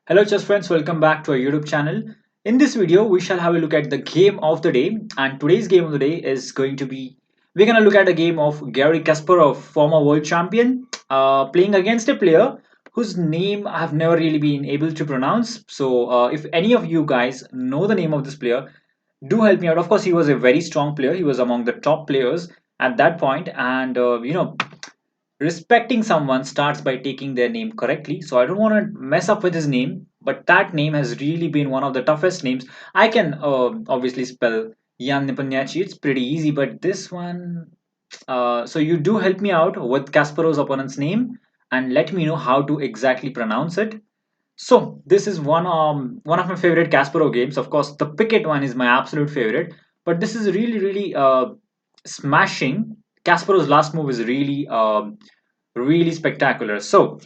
Hello chess friends, welcome back to our YouTube channel. In this video, we shall have a look at the game of the day, and today's game of the day is going to be, we're going to look at a game of Garry Kasparov, former world champion, playing against a player whose name I have never really been able to pronounce. So if any of you guys know the name of this player, do help me out. Of course, he was a very strong player. He was among the top players at that point, and respecting someone starts by taking their name correctly. So I don't want to mess up with his name, but that name has really been one of the toughest names. I can obviously spell Jan Nepomniachtchi. It's pretty easy, but this one. So you do help me out with Kasparov's opponent's name and let me know how to exactly pronounce it. So this is one of my favorite Kasparov games. Of course, the Picket one is my absolute favorite, but this is really smashing. Kasparov's last move is really spectacular. So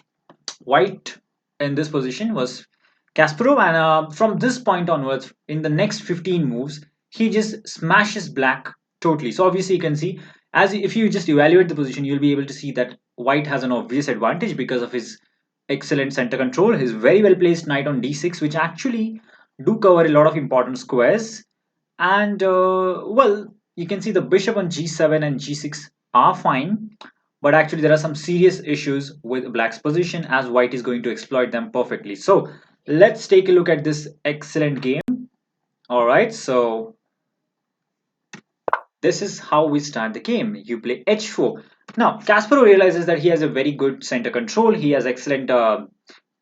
white in this position was Kasparov, and from this point onwards, in the next 15 moves, he just smashes black totally. So obviously, you can see as if you just evaluate the position, you'll be able to see that white has an obvious advantage because of his excellent center control, his very well placed knight on d6, which actually do cover a lot of important squares, and well, you can see the bishop on g7 and g6 are fine, but actually there are some serious issues with black's position as white is going to exploit them perfectly. So let's take a look at this excellent game. All right, so this is how we start the game. You play h4. Now Kasparov realizes that he has a very good center control, he has excellent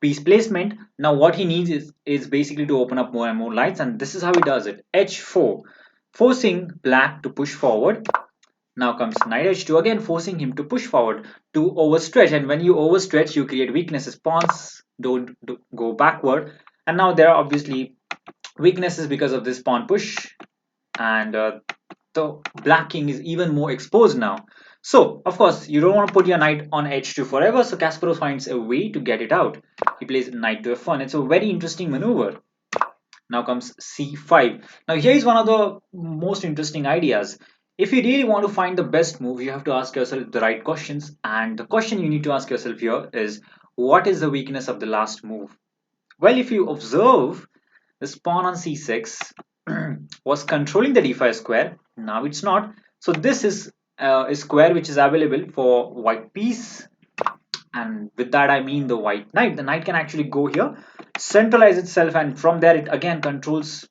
piece placement. Now what he needs is basically to open up more and more lights, and this is how he does it. h4, forcing black to push forward. Now comes knight h2, again forcing him to push forward, to overstretch, and when you overstretch you create weaknesses. Pawns don't go backward, and now there are obviously weaknesses because of this pawn push, and the black king is even more exposed now. So of course you don't want to put your knight on h2 forever, so Kasparov finds a way to get it out. He plays knight to f1. It's a very interesting maneuver. Now comes c5. Now here is one of the most interesting ideas. If you really want to find the best move, you have to ask yourself the right questions, and the question you need to ask yourself here is, what is the weakness of the last move? Well, if you observe, this pawn on c6 was controlling the d5 square. Now it's not. So this is a square which is available for white piece, and with that I mean the white knight. The knight can actually go here, centralize itself, and from there it again controls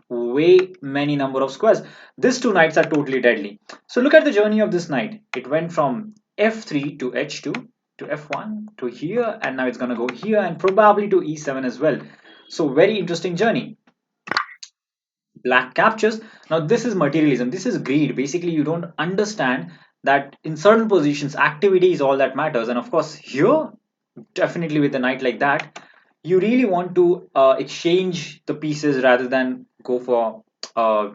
way many number of squares. These two knights are totally deadly. So look at the journey of this knight. It went from f3 to h2 to f1 to here, and now it's going to go here and probably to e7 as well. So very interesting journey. Black captures. Now this is materialism, this is greed. Basically you don't understand that in certain positions activity is all that matters, and of course here, definitely with a knight like that, you really want to exchange the pieces rather than go for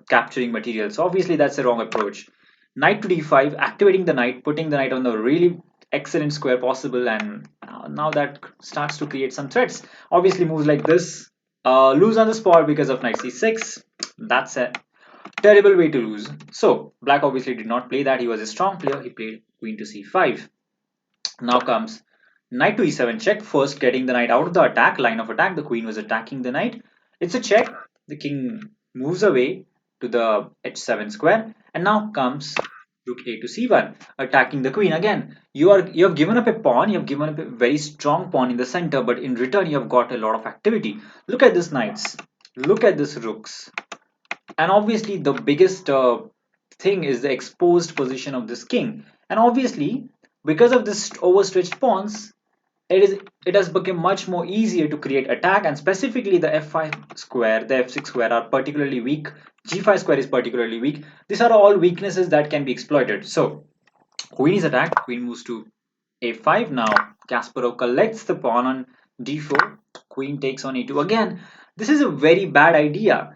capturing material. So obviously that's the wrong approach. Knight to d5, activating the knight, putting the knight on the really excellent square possible, and now that starts to create some threats. Obviously moves like this lose on the spot because of knight c6. That's a terrible way to lose. So black obviously did not play that. He was a strong player. He played queen to c5. Now comes knight to e7 check, first getting the knight out of the attack line of attack. The queen was attacking the knight. It's a check. The king moves away to the h7 square, and now comes rook a to c1, attacking the queen again. You have given up a pawn. You have given up a very strong pawn in the center, but in return you have got a lot of activity. Look at this knights. Look at this rooks. And obviously the biggest thing is the exposed position of this king, and obviously because of this overstretched pawns, it has become much more easier to create attack, and specifically the f5 square, the f6 square are particularly weak, g5 square is particularly weak. These are all weaknesses that can be exploited. So queen is attacked, queen moves to a5. Now Kasparov collects the pawn on d4, queen takes on e2 again. This is a very bad idea.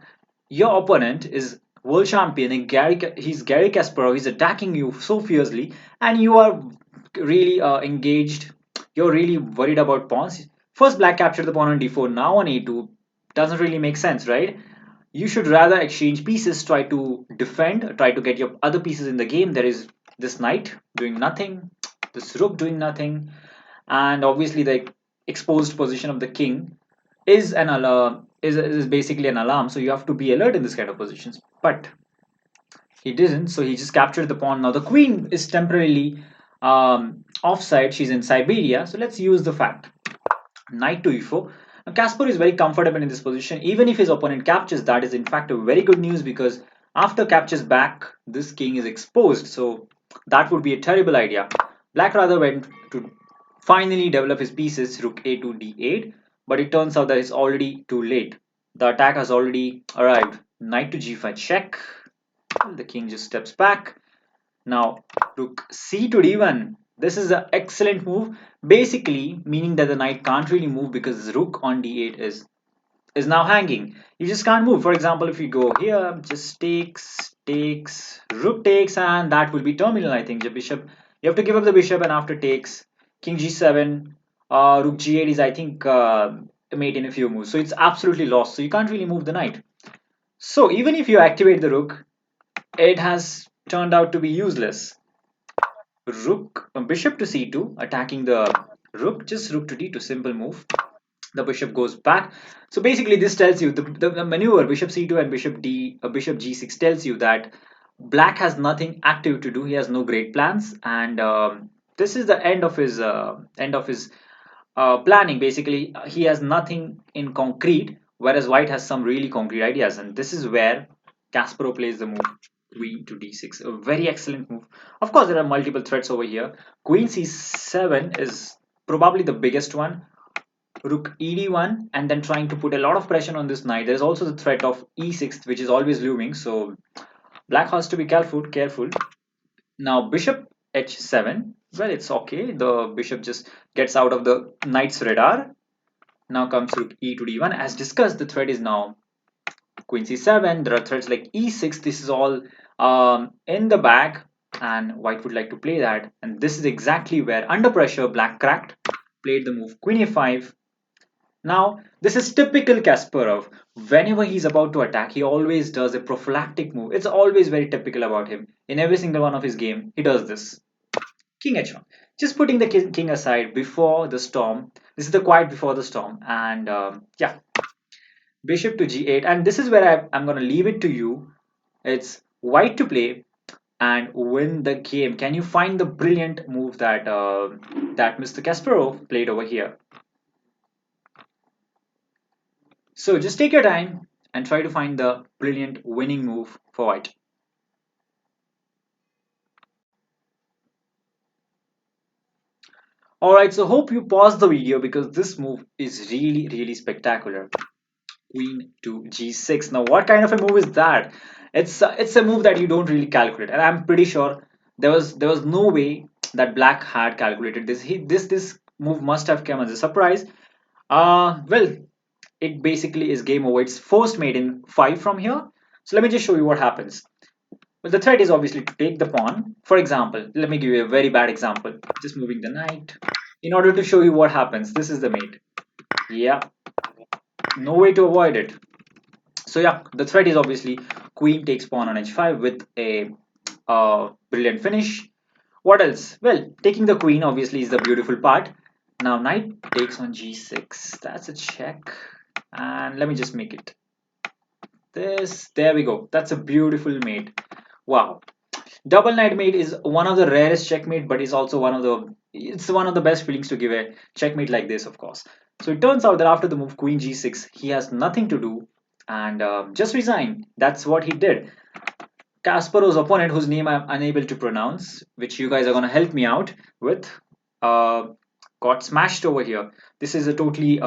Your opponent is world champion and he's Garry Kasparov. He's attacking you so fiercely, and you are really engaged. You're really worried about pawns. First, black captured the pawn on d4. Now on a2, doesn't really make sense, right? You should rather exchange pieces, try to defend, try to get your other pieces in the game. There is this knight doing nothing, this rook doing nothing, and obviously the exposed position of the king. is an alarm, is basically an alarm, so you have to be alert in this kind of positions. But he didn't, so he just captured the pawn. Now the queen is temporarily offside, she's in Siberia, so let's use the fact. Knight to e4. Now Kasparov is very comfortable in this position. Even if his opponent captures, that is in fact a very good news, because after captures back, this king is exposed. So that would be a terrible idea. Black rather went to finally develop his pieces, rook a to d8, but it turns out that it's already too late. The attack has already arrived. Knight to g5 check. The king just steps back. Now, rook c to d1. This is an excellent move, basically meaning that the knight can't really move because rook on d8 is now hanging. You just can't move. For example, if you go here, just takes, rook takes, and that will be terminal. I think the bishop. You have to give up the bishop, and after takes, king g7, rook g8 is I think a mate in a few moves. So it's absolutely lost. So you can't really move the knight. So even if you activate the rook, it has turned out to be useless. Rook, bishop to c2, attacking the rook, just rook to d2, simple move. The bishop goes back. So basically, this tells you the maneuver bishop c2 and bishop g6 tells you that black has nothing active to do. He has no great plans, and this is the end of his planning. Basically, he has nothing in concrete, whereas white has some really concrete ideas, and this is where Kasparov plays the move queen to d6, a very excellent move. Of course, there are multiple threats over here. Queen c7 is probably the biggest one. Rook ed1, and then trying to put a lot of pressure on this knight. There's also the threat of e6, which is always looming, so black has to be careful. Now bishop h7, well, it's okay, the bishop just gets out of the knight's radar. Now comes rook e to d1. As discussed, the threat is now queen c7. There are threats like e6. This is all in the bag, and white would like to play that, and this is exactly where under pressure black cracked, played the move queen a5. Now, this is typical Kasparov. Whenever he's about to attack, he always does a prophylactic move. It's always very typical about him. In every single one of his game, he does this. King h1. Just putting the king aside before the storm. This is the quiet before the storm. And yeah, bishop to g8. And this is where I'm going to leave it to you. It's white to play and win the game. Can you find the brilliant move that Mr. Kasparov played over here? So just take your time and try to find the brilliant winning move for white. Alright, so hope you pause the video because this move is really spectacular. Queen to g6. Now what kind of a move is that? It's a move that you don't really calculate, and I'm pretty sure there was no way that black had calculated this. This move must have come as a surprise. Well, it basically is game over. It's forced mate in 5 from here. So let me just show you what happens. Well, the threat is obviously to take the pawn. For example, let me give you a very bad example. Just moving the knight. In order to show you what happens, this is the mate. Yeah, no way to avoid it. So yeah, the threat is obviously queen takes pawn on h5 with a brilliant finish. What else? Well, taking the queen obviously is the beautiful part. Now knight takes on g6. That's a check. And let me just make it this. There we go. That's a beautiful mate. Wow. Double knight mate is one of the rarest checkmate, but is also one of the best feelings to give a checkmate like this, of course. So it turns out that after the move queen g6, he has nothing to do and just resign. That's what he did. Kasparov's opponent, whose name I'm unable to pronounce, which you guys are gonna help me out with, uh, got smashed over here. This is a totally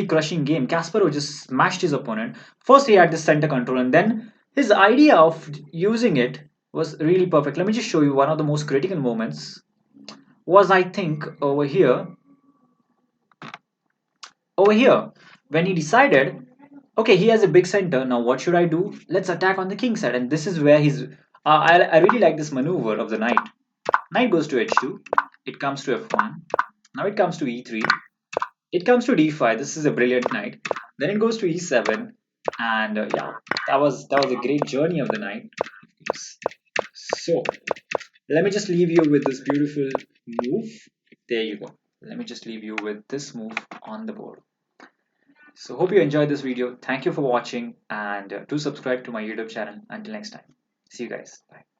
crushing game. Kasparov just smashed his opponent. First, he had the center control, and then his idea of using it was really perfect. Let me just show you one of the most critical moments. Was I think over here, when he decided, okay, he has a big center. Now, what should I do? Let's attack on the king side, and this is where he's. I really like this maneuver of the knight. Knight goes to h2. It comes to f1. Now it comes to e3. It comes to d5. This is a brilliant knight. Then it goes to e7, and yeah, that was a great journey of the knight. So let me just leave you with this beautiful move. There you go. Let me just leave you with this move on the board. So hope you enjoyed this video. Thank you for watching, and do subscribe to my YouTube channel. Until next time, see you guys. Bye.